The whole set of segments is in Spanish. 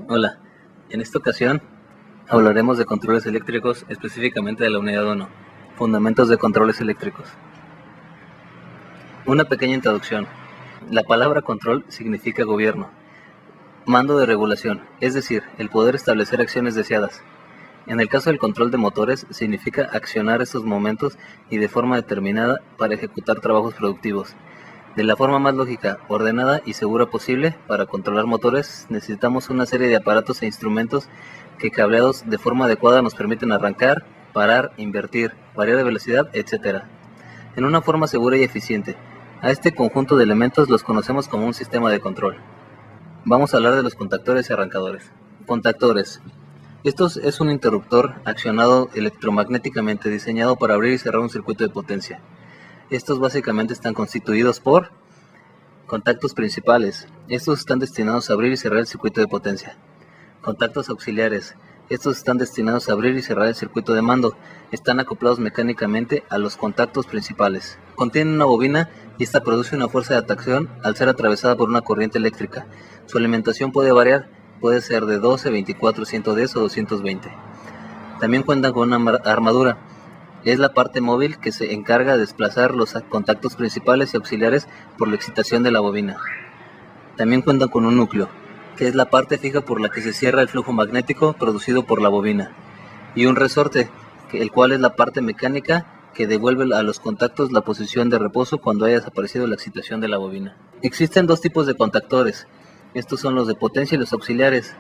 Hola, en esta ocasión hablaremos de controles eléctricos, específicamente de la unidad 1, fundamentos de controles eléctricos. Una pequeña introducción. La palabra control significa gobierno, mando de regulación, es decir, el poder establecer acciones deseadas. En el caso del control de motores, significa accionar estos momentos y de forma determinada para ejecutar trabajos productivos. De la forma más lógica, ordenada y segura posible, para controlar motores necesitamos una serie de aparatos e instrumentos que cableados de forma adecuada nos permiten arrancar, parar, invertir, variar de velocidad, etc. En una forma segura y eficiente. A este conjunto de elementos los conocemos como un sistema de control. Vamos a hablar de los contactores y arrancadores. Contactores. Estos es un interruptor accionado electromagnéticamente diseñado para abrir y cerrar un circuito de potencia. Estos básicamente están constituidos por contactos principales. Estos están destinados a abrir y cerrar el circuito de potencia. Contactos auxiliares. Estos están destinados a abrir y cerrar el circuito de mando. Están acoplados mecánicamente a los contactos principales. Contienen una bobina y esta produce una fuerza de atracción al ser atravesada por una corriente eléctrica. Su alimentación puede variar, puede ser de 12, 24, 110 o 220. También cuentan con una armadura. Es la parte móvil que se encarga de desplazar los contactos principales y auxiliares por la excitación de la bobina. También cuentan con un núcleo, que es la parte fija por la que se cierra el flujo magnético producido por la bobina, y un resorte, el cual es la parte mecánica que devuelve a los contactos la posición de reposo cuando haya desaparecido la excitación de la bobina. Existen dos tipos de contactores. Estos son los de potencia y los auxiliares.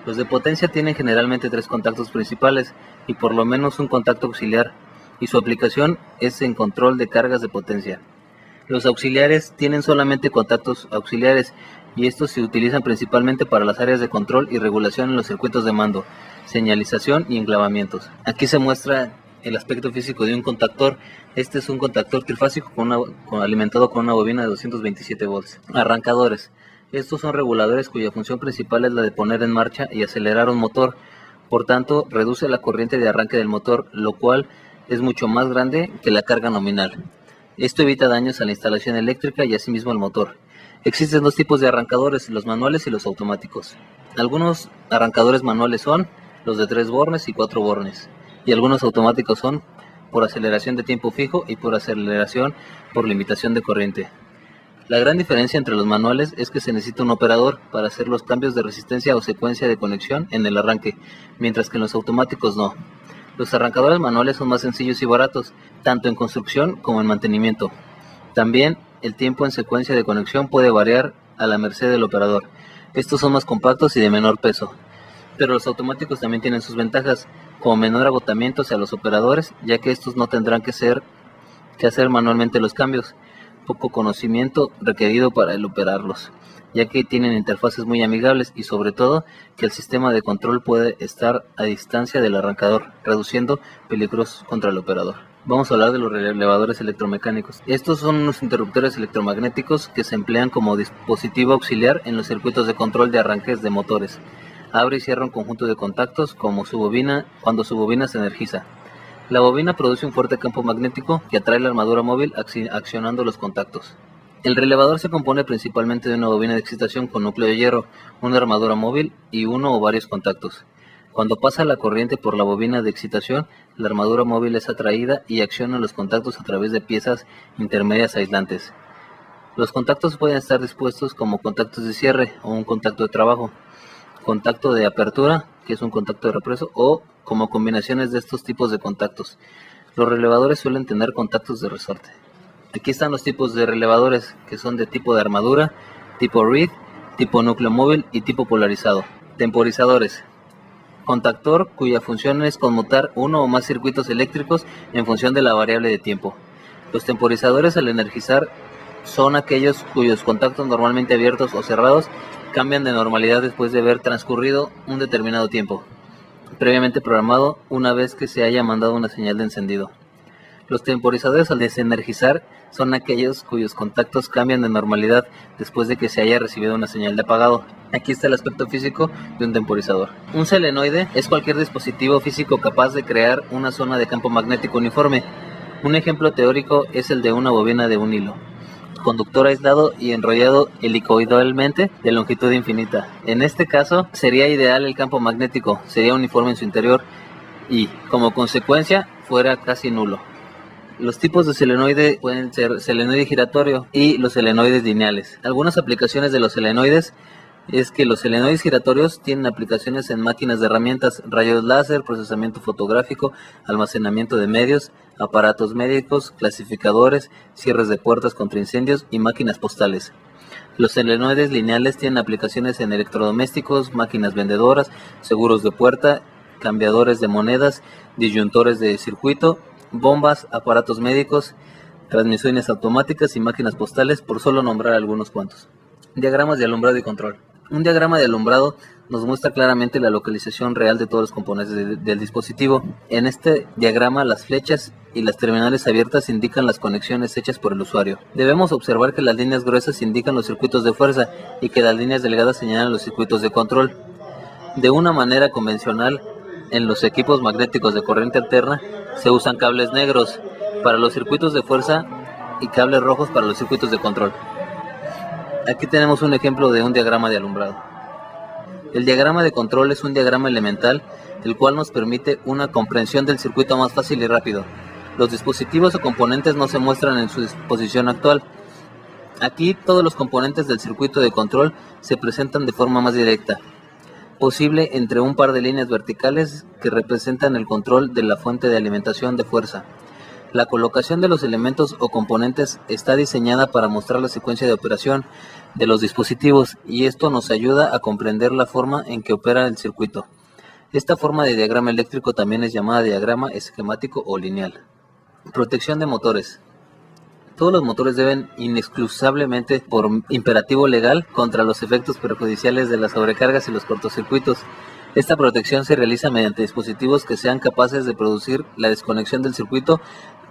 Los de potencia tienen generalmente tres contactos principales y por lo menos un contacto auxiliar, y su aplicación es en control de cargas de potencia. Los auxiliares tienen solamente contactos auxiliares y estos se utilizan principalmente para las áreas de control y regulación en los circuitos de mando, señalización y enclavamientos. Aquí se muestra el aspecto físico de un contactor. Este es un contactor trifásico alimentado con una bobina de 227 volts. Arrancadores. Estos son reguladores cuya función principal es la de poner en marcha y acelerar un motor. Por tanto, reduce la corriente de arranque del motor, lo cual es mucho más grande que la carga nominal. Esto evita daños a la instalación eléctrica y asimismo al motor. Existen dos tipos de arrancadores, los manuales y los automáticos. Algunos arrancadores manuales son los de 3 bornes y 4 bornes, y algunos automáticos son por aceleración de tiempo fijo y por aceleración por limitación de corriente. La gran diferencia entre los manuales es que se necesita un operador para hacer los cambios de resistencia o secuencia de conexión en el arranque, mientras que en los automáticos no. Los arrancadores manuales son más sencillos y baratos, tanto en construcción como en mantenimiento. También el tiempo en secuencia de conexión puede variar a la merced del operador. Estos son más compactos y de menor peso. Pero los automáticos también tienen sus ventajas, como menor agotamiento hacia los operadores, ya que estos no tendrán que hacer manualmente los cambios, poco conocimiento requerido para el operarlos, ya que tienen interfaces muy amigables y sobre todo que el sistema de control puede estar a distancia del arrancador, reduciendo peligros contra el operador. Vamos a hablar de los relevadores electromecánicos. Estos son unos interruptores electromagnéticos que se emplean como dispositivo auxiliar en los circuitos de control de arranques de motores. Abre y cierra un conjunto de contactos cuando su bobina se energiza. La bobina produce un fuerte campo magnético que atrae la armadura móvil accionando los contactos. El relevador se compone principalmente de una bobina de excitación con núcleo de hierro, una armadura móvil y uno o varios contactos. Cuando pasa la corriente por la bobina de excitación, la armadura móvil es atraída y acciona los contactos a través de piezas intermedias aislantes. Los contactos pueden estar dispuestos como contactos de cierre o un contacto de trabajo, contacto de apertura, que es un contacto de represo, o como combinaciones de estos tipos de contactos. Los relevadores suelen tener contactos de resorte. Aquí están los tipos de relevadores, que son de tipo de armadura, tipo reed, tipo núcleo móvil y tipo polarizado. Temporizadores. Contactor cuya función es conmutar uno o más circuitos eléctricos en función de la variable de tiempo. Los temporizadores al energizar son aquellos cuyos contactos normalmente abiertos o cerrados cambian de normalidad después de haber transcurrido un determinado tiempo, previamente programado una vez que se haya mandado una señal de encendido. Los temporizadores al desenergizar son aquellos cuyos contactos cambian de normalidad después de que se haya recibido una señal de apagado. Aquí está el aspecto físico de un temporizador. Un solenoide es cualquier dispositivo físico capaz de crear una zona de campo magnético uniforme. Un ejemplo teórico es el de una bobina de un hilo. conductor aislado y enrollado helicoidalmente de longitud infinita. En este caso sería ideal el campo magnético, sería uniforme en su interior y, como consecuencia, fuera casi nulo. Los tipos de solenoide pueden ser solenoide giratorio y los solenoides lineales. Algunas aplicaciones de los solenoides es que los solenoides giratorios tienen aplicaciones en máquinas de herramientas, rayos láser, procesamiento fotográfico, almacenamiento de medios, aparatos médicos, clasificadores, cierres de puertas contra incendios y máquinas postales. Los solenoides lineales tienen aplicaciones en electrodomésticos, máquinas vendedoras, seguros de puerta, cambiadores de monedas, disyuntores de circuito, bombas, aparatos médicos, transmisiones automáticas y máquinas postales, por solo nombrar algunos cuantos. Diagramas de alumbrado y control. Un diagrama de alumbrado nos muestra claramente la localización real de todos los componentes del dispositivo. En este diagrama, las flechas y las terminales abiertas indican las conexiones hechas por el usuario. Debemos observar que las líneas gruesas indican los circuitos de fuerza y que las líneas delgadas señalan los circuitos de control. De una manera convencional, en los equipos magnéticos de corriente alterna se usan cables negros para los circuitos de fuerza y cables rojos para los circuitos de control. Aquí tenemos un ejemplo de un diagrama de alumbrado. El diagrama de control es un diagrama elemental, el cual nos permite una comprensión del circuito más fácil y rápido. Los dispositivos o componentes no se muestran en su disposición actual. Aquí todos los componentes del circuito de control se presentan de forma más directa posible entre un par de líneas verticales que representan el control de la fuente de alimentación de fuerza. La colocación de los elementos o componentes está diseñada para mostrar la secuencia de operación de los dispositivos y esto nos ayuda a comprender la forma en que opera el circuito. Esta forma de diagrama eléctrico también es llamada diagrama esquemático o lineal. Protección de motores. Todos los motores deben inexcusablemente, por imperativo legal, contra los efectos perjudiciales de las sobrecargas y los cortocircuitos. Esta protección se realiza mediante dispositivos que sean capaces de producir la desconexión del circuito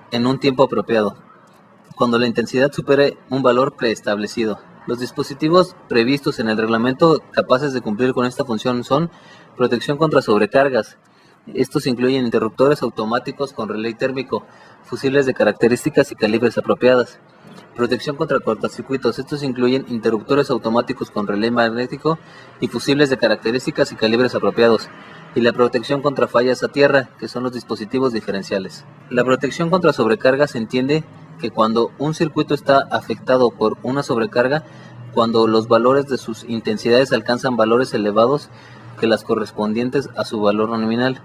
en un tiempo apropiado, cuando la intensidad supere un valor preestablecido. Los dispositivos previstos en el reglamento capaces de cumplir con esta función son protección contra sobrecargas. Estos incluyen interruptores automáticos con relé térmico, fusibles de características y calibres apropiadas. Protección contra cortocircuitos. Estos incluyen interruptores automáticos con relé magnético y fusibles de características y calibres apropiados. Y la protección contra fallas a tierra, que son los dispositivos diferenciales. La protección contra sobrecarga se entiende que cuando un circuito está afectado por una sobrecarga, cuando los valores de sus intensidades alcanzan valores elevados que las correspondientes a su valor nominal,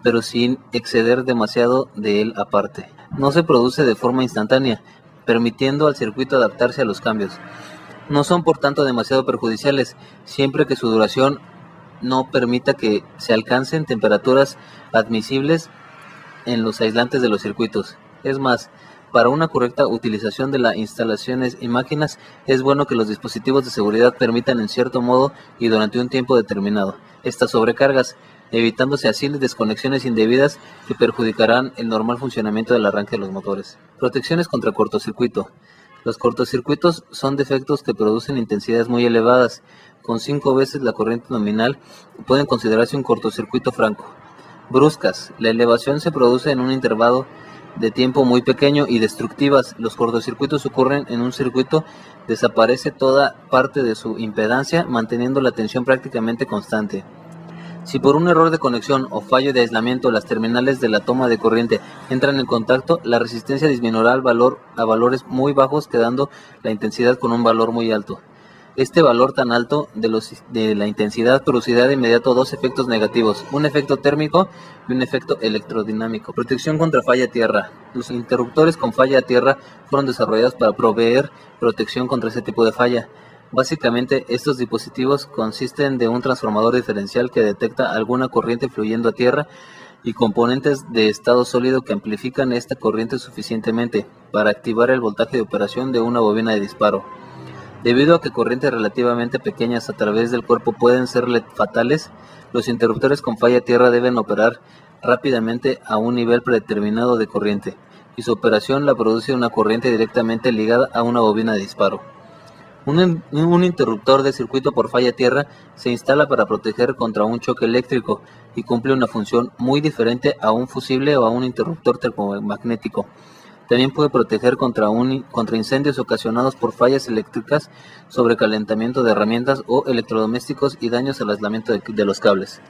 pero sin exceder demasiado de él aparte. No se produce de forma instantánea, permitiendo al circuito adaptarse a los cambios. No son por tanto demasiado perjudiciales, siempre que su duración no permita que se alcancen temperaturas admisibles en los aislantes de los circuitos. Es más, para una correcta utilización de las instalaciones y máquinas, es bueno que los dispositivos de seguridad permitan en cierto modo y durante un tiempo determinado estas sobrecargas, evitándose así desconexiones indebidas que perjudicarán el normal funcionamiento del arranque de los motores. Protecciones contra cortocircuito. Los cortocircuitos son defectos que producen intensidades muy elevadas, con 5 veces la corriente nominal, pueden considerarse un cortocircuito franco. Bruscas. La elevación se produce en un intervalo de tiempo muy pequeño y destructivas. Los cortocircuitos ocurren en un circuito, desaparece toda parte de su impedancia, manteniendo la tensión prácticamente constante. Si por un error de conexión o fallo de aislamiento las terminales de la toma de corriente entran en contacto, la resistencia disminuirá a valores muy bajos, quedando la intensidad con un valor muy alto. Este valor tan alto de la intensidad producirá de inmediato dos efectos negativos, un efecto térmico y un efecto electrodinámico. Protección contra falla a tierra. Los interruptores con falla a tierra fueron desarrollados para proveer protección contra ese tipo de falla. Básicamente, estos dispositivos consisten de un transformador diferencial que detecta alguna corriente fluyendo a tierra y componentes de estado sólido que amplifican esta corriente suficientemente para activar el voltaje de operación de una bobina de disparo. Debido a que corrientes relativamente pequeñas a través del cuerpo pueden ser fatales, los interruptores con falla a tierra deben operar rápidamente a un nivel predeterminado de corriente, y su operación la produce una corriente directamente ligada a una bobina de disparo. Un interruptor de circuito por falla a tierra se instala para proteger contra un choque eléctrico y cumple una función muy diferente a un fusible o a un interruptor termomagnético. También puede proteger contra incendios ocasionados por fallas eléctricas, sobrecalentamiento de herramientas o electrodomésticos y daños al aislamiento de los cables.